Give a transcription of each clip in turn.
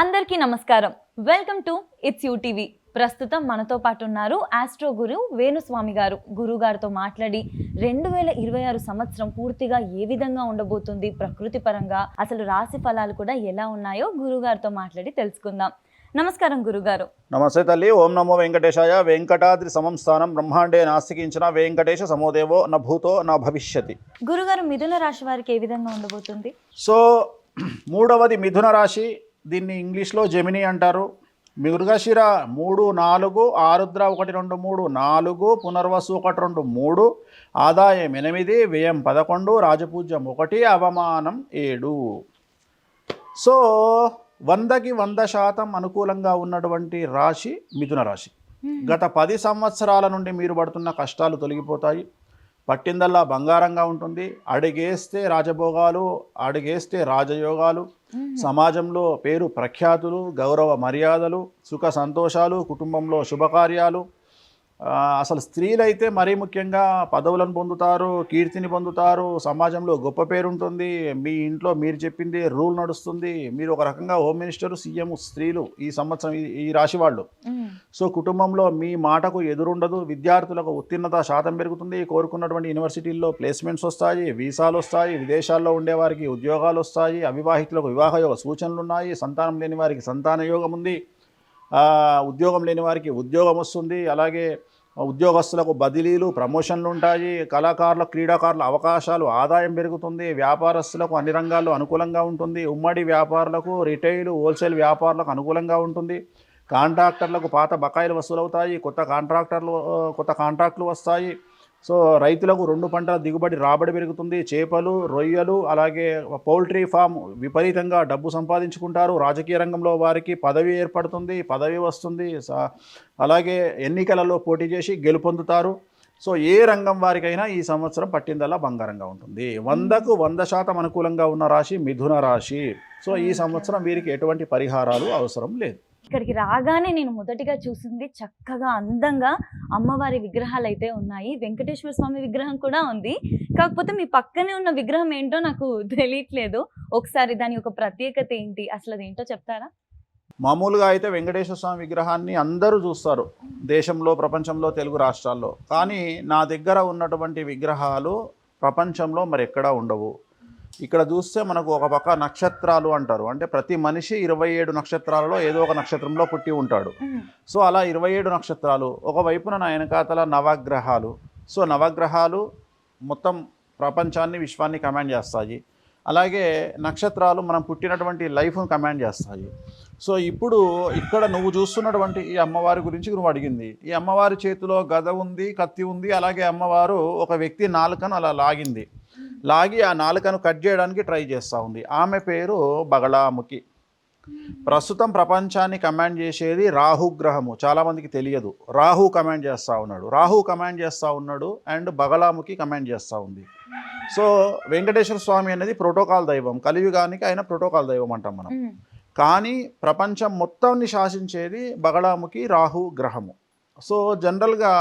అందరికీ నమస్కారం. Welcome to it's UTV. ప్రస్తుతం మనతో పాటు ఉన్నారు ఆస్ట్రో గురు వేణుస్వామి గారు. గురుగారితో మాట్లాడి 2026 సంవత్సరం పూర్తిగా ఏ విధంగా ఉండబోతుంది, ప్రకృతి పరంగా అసలు రాశి ఫలాలు కూడా ఎలా ఉన్నాయో గురుగారితో మాట్లాడి తెలుసుకుందాం. నమస్కారం గురుగారు. నమస్తే తల్లి. ఓం నమో వెంకటేశాయ. వెంకటాద్రి సమం స్థానం బ్రహ్మాండే నాస్తికించిన వెంకటేశ సమోదేవో న భూతో నా భవిష్యతి. గురుగారు, మిథున రాశి వారికి ఏ విధంగా ఉండబోతుంది? సో మూడవది మిథున రాశి. దీన్ని ఇంగ్లీష్లో జెమిని అంటారు. మృగశిర 3, 4, ఆరుద్ర 1, 2, 3, 4, పునర్వసు 1, 2, 3, ఆదాయం 8, వ్యయం 11, రాజపూజ్యం 1, అవమానం 7. సో 100కి 100% అనుకూలంగా ఉన్నటువంటి రాశి మిథున రాశి. గత 10 సంవత్సరాల నుండి మీరు పడుతున్న కష్టాలు తొలగిపోతాయి. పట్టిందల్లా బంగారంగా ఉంటుంది. అడిగేస్తే రాజభోగాలు, అడిగేస్తే రాజయోగాలు, సమాజంలో పేరు ప్రఖ్యాతులు, గౌరవ మర్యాదలు, సుఖ సంతోషాలు, కుటుంబంలో శుభకార్యాలు. అసలు స్త్రీలైతే మరీ ముఖ్యంగా పదవులను పొందుతారు, కీర్తిని పొందుతారు, సమాజంలో గొప్ప పేరు ఉంటుంది. మీ ఇంట్లో మీరు చెప్పింది రూల్ నడుస్తుంది. మీరు ఒక రకంగా హోమ్ మినిస్టరు, సీఎం స్త్రీలు ఈ సంవత్సరం ఈ రాశి వాళ్ళు. సో కుటుంబంలో మీ మాటకు ఎదురుండదు. విద్యార్థులకు ఉత్తీర్ణత శాతం పెరుగుతుంది. కోరుకున్నటువంటి యూనివర్సిటీల్లో ప్లేస్మెంట్స్ వస్తాయి, వీసాలు వస్తాయి, విదేశాల్లో ఉండేవారికి ఉద్యోగాలు వస్తాయి, అవివాహితులకు వివాహ యోగ సూచనలు ఉన్నాయి, సంతానం లేని వారికి సంతాన యోగం ఉంది, ఉద్యోగం లేని వారికి ఉద్యోగం వస్తుంది, అలాగే ఉద్యోగస్తులకు బదిలీలు, ప్రమోషన్లు ఉంటాయి, కళాకారుల క్రీడాకారుల అవకాశాలు, ఆదాయం పెరుగుతుంది, వ్యాపారస్తులకు అన్ని రంగాల్లో అనుకూలంగా ఉంటుంది, ఉమ్మడి వ్యాపారులకు, రిటైల్, హోల్సేల్ వ్యాపారులకు అనుకూలంగా ఉంటుంది, కాంట్రాక్టర్లకు పాత బకాయిలు వసూలవుతాయి, కొత్త కాంట్రాక్టులు వస్తాయి. సో రైతులకు 2 పంటల దిగుబడి రాబడి పెరుగుతుంది. చేపలు, రొయ్యలు, అలాగే పౌల్ట్రీ ఫామ్ విపరీతంగా డబ్బు సంపాదించుకుంటారు. రాజకీయ రంగంలో వారికి పదవి ఏర్పడుతుంది, పదవి వస్తుంది. అలాగే ఎన్నికలలో పోటీ చేసి గెలుపొందుతారు. సో ఏ రంగం వారికైనా ఈ సంవత్సరం పట్టిందల్లా బంగారంగా ఉంటుంది. 100కు 100% అనుకూలంగా ఉన్న రాశి మిథున రాశి. సో ఈ సంవత్సరం వీరికి ఎటువంటి పరిహారాలు అవసరం లేదు. ఇక్కడికి రాగానే నేను మొదటిగా చూసింది చక్కగా అందంగా అమ్మవారి విగ్రహాలు అయితే ఉన్నాయి. వెంకటేశ్వర స్వామి విగ్రహం కూడా ఉంది. కాకపోతే మీ పక్కనే ఉన్న విగ్రహం ఏంటో నాకు తెలియట్లేదు. ఒకసారి దాని యొక్క ప్రత్యేకత ఏంటి, అసలు అదేంటో చెప్తారా? మామూలుగా అయితే వెంకటేశ్వర స్వామి విగ్రహాన్ని అందరూ చూస్తారు, దేశంలో, ప్రపంచంలో, తెలుగు రాష్ట్రాల్లో. కానీ నా దగ్గర ఉన్నటువంటి విగ్రహాలు ప్రపంచంలో మరి ఎక్కడా ఉండవు. ఇక్కడ చూస్తే మనకు ఒక పక్క నక్షత్రాలు అంటారు. అంటే ప్రతి మనిషి 27 నక్షత్రాలలో ఏదో ఒక నక్షత్రంలో పుట్టి ఉంటాడు. సో అలా 27 నక్షత్రాలు, ఒకవైపున నా వెనకాతల నవగ్రహాలు. సో నవగ్రహాలు మొత్తం ప్రపంచాన్ని, విశ్వాన్ని కమాండ్ చేస్తాయి. అలాగే నక్షత్రాలు మనం పుట్టినటువంటి లైఫ్ను కమాండ్ చేస్తాయి. సో ఇప్పుడు ఇక్కడ నువ్వు చూస్తున్నటువంటి ఈ అమ్మవారి గురించి నువ్వు అడిగింది. ఈ అమ్మవారి చేతిలో గద ఉంది, కత్తి ఉంది. అలాగే అమ్మవారు ఒక వ్యక్తి నాలుకను అలా లాగి ఆ నాలుకను కట్ చేయడానికి ట్రై చేస్తూ ఉంది. ఆమె పేరు బగళాముఖి. ప్రస్తుతం ప్రపంచాన్ని కమాండ్ చేసేది రాహుగ్రహము. చాలామందికి తెలియదు. రాహు కమాండ్ చేస్తూ ఉన్నాడు అండ్ బగళాముఖి కమాండ్ చేస్తూ ఉంది. సో వెంకటేశ్వర స్వామి అనేది ప్రోటోకాల్ దైవం. కలియుగానికి ఆయన ప్రోటోకాల్ దైవం అంటాం మనం. కానీ ప్రపంచం మొత్తాన్ని శాసించేది బగళాముఖి రాహు గ్రహము. సో జనరల్గా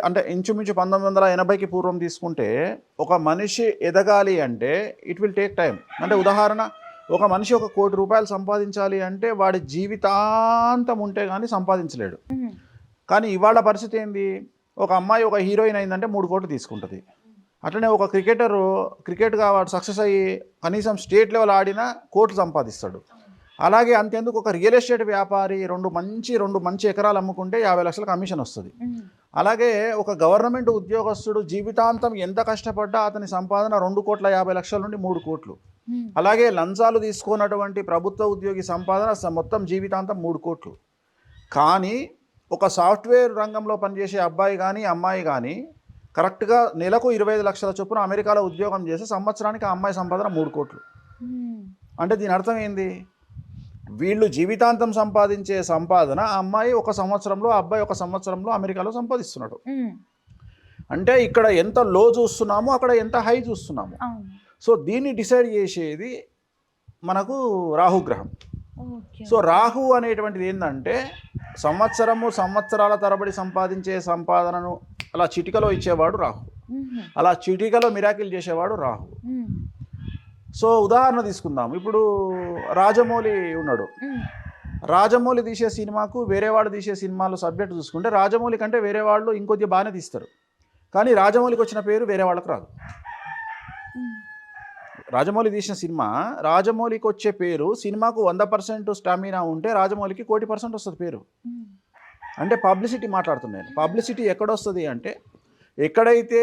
అంటే ఇంచుమించు 1980కి పూర్వం తీసుకుంటే ఒక మనిషి ఎదగాలి అంటే ఇట్ విల్ టేక్ టైం. అంటే ఉదాహరణ, ఒక మనిషి 1 కోటి రూపాయలు సంపాదించాలి అంటే వాడి జీవితాంతం ఉంటే కానీ సంపాదించలేడు. కానీ ఇవాళ పరిస్థితి ఏంది, ఒక అమ్మాయి ఒక హీరోయిన్ అయిందంటే 3 కోట్లు తీసుకుంటుంది. అట్లనే ఒక క్రికెట్గా వాడు సక్సెస్ అయ్యి కనీసం స్టేట్ లెవెల్ ఆడినా కోట్లు సంపాదిస్తాడు. అలాగే అంతేందుకు ఒక రియల్ ఎస్టేట్ వ్యాపారి 2 మంచి ఎకరాలు అమ్ముకుంటే 50 లక్షల కమిషన్ వస్తుంది. అలాగే ఒక గవర్నమెంట్ ఉద్యోగస్తుడు జీవితాంతం ఎంత కష్టపడ్డా అతని సంపాదన 2,50,00,000 నుండి 3 కోట్లు. అలాగే లంచాలు తీసుకున్నటువంటి ప్రభుత్వ ఉద్యోగి సంపాదన మొత్తం జీవితాంతం 3 కోట్లు. కానీ ఒక సాఫ్ట్వేర్ రంగంలో పనిచేసే అబ్బాయి కానీ అమ్మాయి కానీ కరెక్ట్గా నెలకు 25 లక్షల చొప్పున అమెరికాలో ఉద్యోగం చేసి సంవత్సరానికి ఆ అమ్మాయి సంపాదన 3 కోట్లు. అంటే దీని అర్థం ఏంది, వీళ్ళు జీవితాంతం సంపాదించే సంపాదన ఆ అమ్మాయి 1 సంవత్సరంలో, ఆ అబ్బాయి 1 సంవత్సరంలో అమెరికాలో సంపాదిస్తున్నాడు. అంటే ఇక్కడ ఎంత లో చూస్తున్నామో అక్కడ ఎంత హై చూస్తున్నాము. సో దీన్ని డిసైడ్ చేసేది మనకు రాహుగ్రహం. సో రాహు అనేటువంటిది ఏంటంటే సంవత్సరాల తరబడి సంపాదించే సంపాదనను అలా చిటికలో ఇచ్చేవాడు రాహు. అలా చిటికలో మిరాకిల్ చేసేవాడు రాహు. సో ఉదాహరణ తీసుకుందాం, ఇప్పుడు రాజమౌళి ఉన్నాడు. రాజమౌళి తీసే సినిమాకు వేరే వాళ్ళు తీసే సినిమాలు సబ్జెక్ట్ చూసుకుంటే రాజమౌళి కంటే వేరే వాళ్ళు ఇంకొద్ది బాగానే తీస్తారు, కానీ రాజమౌళికి వచ్చిన పేరు వేరే వాళ్ళకి రాదు. రాజమౌళి తీసిన సినిమా, రాజమౌళికి వచ్చే పేరు, సినిమాకు 100% స్టామినా ఉంటే రాజమౌళికి 1,00,00,000% వస్తుంది పేరు. అంటే పబ్లిసిటీ మాట్లాడుతున్నాను. పబ్లిసిటీ ఎక్కడొస్తుంది అంటే ఎక్కడైతే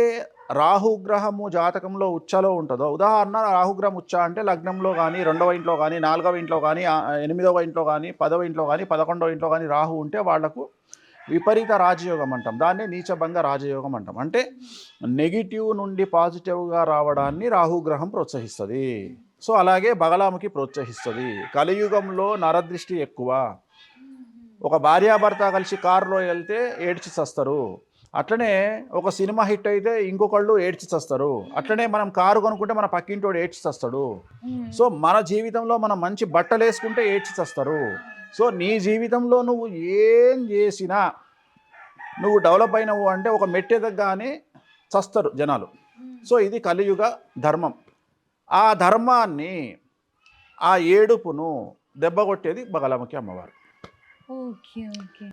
రాహుగ్రహము జాతకంలో ఉచ్చలో ఉంటుందో, ఉదాహరణ రాహుగ్రహం ఉచ్చ అంటే లగ్నంలో కానీ, 2వ ఇంట్లో కానీ, 4వ ఇంట్లో కానీ, 8వ ఇంట్లో కానీ, 10వ ఇంట్లో కానీ, 11వ ఇంట్లో కానీ రాహు ఉంటే వాళ్లకు విపరీత రాజయోగం అంటాం. దాన్నే నీచభంగ రాజయోగం అంటాం. అంటే నెగిటివ్ నుండి పాజిటివ్గా రావడాన్ని రాహుగ్రహం ప్రోత్సహిస్తుంది. సో అలాగే బగలాముఖి ప్రోత్సహిస్తుంది. కలియుగంలో నరదృష్టి ఎక్కువ. ఒక భార్యాభర్త కలిసి కారులో వెళ్తే ఏడ్చి చస్తారు. అట్లనే ఒక సినిమా హిట్ అయితే ఇంకొకళ్ళు ఏడ్చి చస్తారు. అట్లనే మనం కారు కొనుక్కుంటే మన పక్కింటోడు ఏడ్చి చస్తాడు. సో మన జీవితంలో మనం మంచి బట్టలు వేసుకుంటే ఏడ్చి చస్తారు. సో నీ జీవితంలో నువ్వు ఏం చేసినా నువ్వు డెవలప్ అయినవు అంటే ఒక మెట్టు ఎదగగానే చస్తారు జనాలు. సో ఇది కలియుగ ధర్మం. ఆ ధర్మాన్ని, ఆ ఏడుపును దెబ్బకొట్టేది బగలాముఖి అమ్మవారు.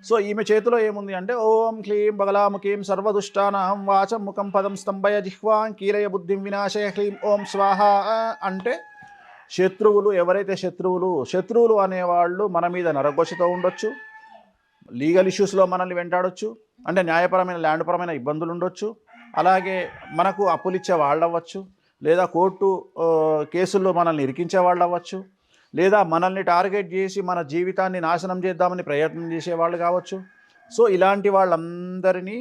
సో ఈమె చేతిలో ఏముంది అంటే ఓం క్లీం బగలాముఖీం సర్వదుష్టానాం వాచం ముఖం పదం స్తంభయ జిహ్వాం కీలయ బుద్ధిం వినాశయ క్లీం ఓం స్వాహ అంటే శత్రువులు, ఎవరైతే శత్రువులు అనేవాళ్ళు మన మీద నరఘోషతో ఉండొచ్చు, లీగల్ ఇష్యూస్లో మనల్ని వెంటాడొచ్చు, అంటే న్యాయపరమైన ల్యాండ్పరమైన ఇబ్బందులు ఉండొచ్చు, అలాగే మనకు అప్పులిచ్చే వాళ్ళు అవ్వచ్చు, లేదా కోర్టు కేసుల్లో మనల్ని ఇరికించే వాళ్ళు అవ్వచ్చు, లేదా మనల్ని టార్గెట్ చేసి మన జీవితాన్ని నాశనం చేద్దామని ప్రయత్నం చేసేవాళ్ళు కావచ్చు. సో ఇలాంటి వాళ్ళందరినీ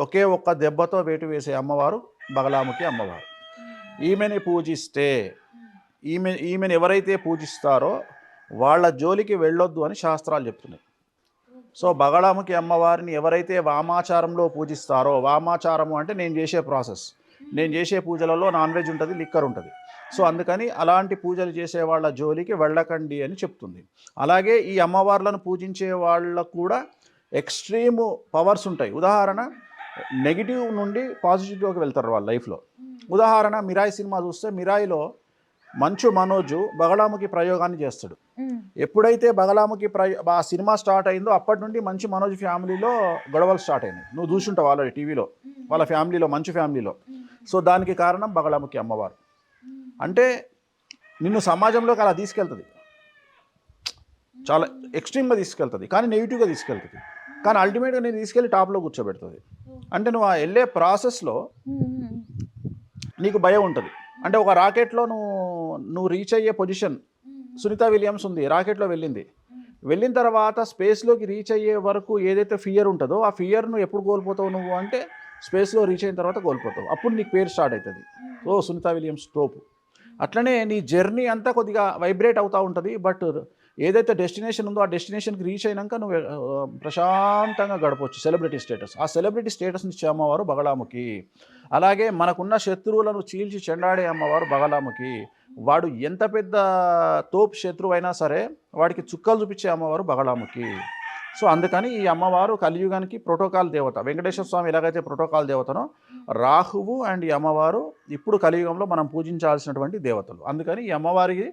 ఒకే ఒక్క దెబ్బతో వేటు వేసే అమ్మవారు బగలాముఖి అమ్మవారు. ఈమెని పూజిస్తే, ఈమెను ఎవరైతే పూజిస్తారో వాళ్ళ జోలికి వెళ్ళొద్దు అని శాస్త్రాలు చెప్తున్నాయి. సో బగలాముఖి అమ్మవారిని ఎవరైతే వామాచారంలో పూజిస్తారో, వామాచారము అంటే నేను చేసే ప్రాసెస్, నేను చేసే పూజలలో నాన్ వెజ్ ఉంటుంది, లిక్కర్ ఉంటుంది. సో అందుకని అలాంటి పూజలు చేసే వాళ్ళ జోలికి వెళ్ళకండి అని చెప్తుంది. అలాగే ఈ అమ్మవార్లను పూజించే వాళ్ళకు కూడా ఎక్స్ట్రీమ్ పవర్స్ ఉంటాయి. ఉదాహరణ, నెగిటివ్ నుండి పాజిటివ్కి వెళ్తారు వాళ్ళ లైఫ్లో. ఉదాహరణ, మిరాయి సినిమా చూస్తే మిరాయిలో మంచు మనోజు బగలాముఖి ప్రయోగాన్ని చేస్తాడు. ఎప్పుడైతే బగలాముఖి ఆ సినిమా స్టార్ట్ అయిందో అప్పటి నుండి మంచు మనోజ్ ఫ్యామిలీలో గొడవలు స్టార్ట్ అయినాయి. నువ్వు చూసుంటావు ఆల్రెడీ టీవీలో, వాళ్ళ ఫ్యామిలీలో, మంచు ఫ్యామిలీలో. సో దానికి కారణం బగలాముఖి అమ్మవారు. అంటే నిన్ను సమాజంలోకి అలా తీసుకెళ్తుంది, చాలా ఎక్స్ట్రీమ్గా తీసుకెళ్తుంది, కానీ నెగిటివ్గా తీసుకెళ్తుంది. కానీ అల్టిమేట్గా నేను తీసుకెళ్ళి టాప్లో కూర్చోబెడుతుంది. అంటే నువ్వు ఆ వెళ్ళే ప్రాసెస్లో నీకు భయం ఉంటుంది. అంటే ఒక రాకెట్లో నువ్వు రీచ్ అయ్యే పొజిషన్, సునీత విలియమ్స్ ఉంది, రాకెట్లో వెళ్ళిన తర్వాత స్పేస్లోకి రీచ్ అయ్యే వరకు ఏదైతే ఫియర్ ఉంటుందో ఆ ఫియర్ను ఎప్పుడు కోల్పోతావు నువ్వు అంటే స్పేస్లో రీచ్ అయిన తర్వాత కోల్పోతావు. అప్పుడు నీకు పేరు స్టార్ట్ అవుతుంది. సో సునీత విలియమ్స్ తోపు. అట్లనే నీ జర్నీ అంతా కొద్దిగా వైబ్రేట్ అవుతూ ఉంటుంది. బట్ ఏదైతే డెస్టినేషన్ ఉందో ఆ డెస్టినేషన్కి రీచ్ అయినాక నువ్వు ప్రశాంతంగా గడపవచ్చు. సెలబ్రిటీ స్టేటస్, ఆ సెలబ్రిటీ స్టేటస్ని ఇచ్చే అమ్మవారు బగలాముఖి. అలాగే మనకున్న శత్రువులను చీల్చి చెండాడే అమ్మవారు బగలాముఖి. వాడు ఎంత పెద్ద తోపు శత్రువు అయినా సరే వాడికి చుక్కలు చూపించే అమ్మవారు బగలాముఖి. సో అందుకని ఈ అమ్మవారు కలియుగానికి ప్రోటోకాల్ దేవత. వెంకటేశ్వర స్వామి ఎలాగైతే ప్రోటోకాల్ దేవతనో, రాహువు అండ్ ఈ అమ్మవారు ఇప్పుడు కలియుగంలో మనం పూజించాల్సినటువంటి దేవతలు. అందుకని ఈ అమ్మవారికి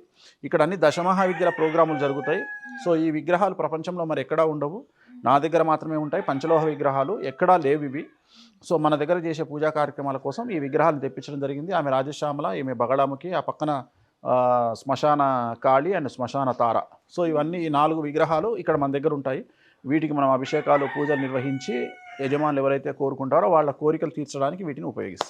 ఇక్కడ అన్ని దశమహావిద్యల ప్రోగ్రాములు జరుగుతాయి. సో ఈ విగ్రహాలు ప్రపంచంలో మరి ఎక్కడా ఉండవు, నా దగ్గర మాత్రమే ఉంటాయి. పంచలోహ విగ్రహాలు ఎక్కడా లేవు ఇవి. సో మన దగ్గర చేసే పూజా కార్యక్రమాల కోసం ఈ విగ్రహాలను తెప్పించడం జరిగింది. ఆమె రాజశ్యామల, ఈమె బగలాముఖి, ఆ పక్కన శ్మశాన కాళి అండ్ శ్మశాన తార. సో ఇవన్నీ ఈ 4 విగ్రహాలు ఇక్కడ మన దగ్గర ఉంటాయి. వీటికి మనం అభిషేకాలు, పూజలు నిర్వహించి యజమానులు ఎవరైతే కోరుకుంటారో వాళ్ళ కోరికలు తీర్చడానికి వీటిని ఉపయోగిస్తాం.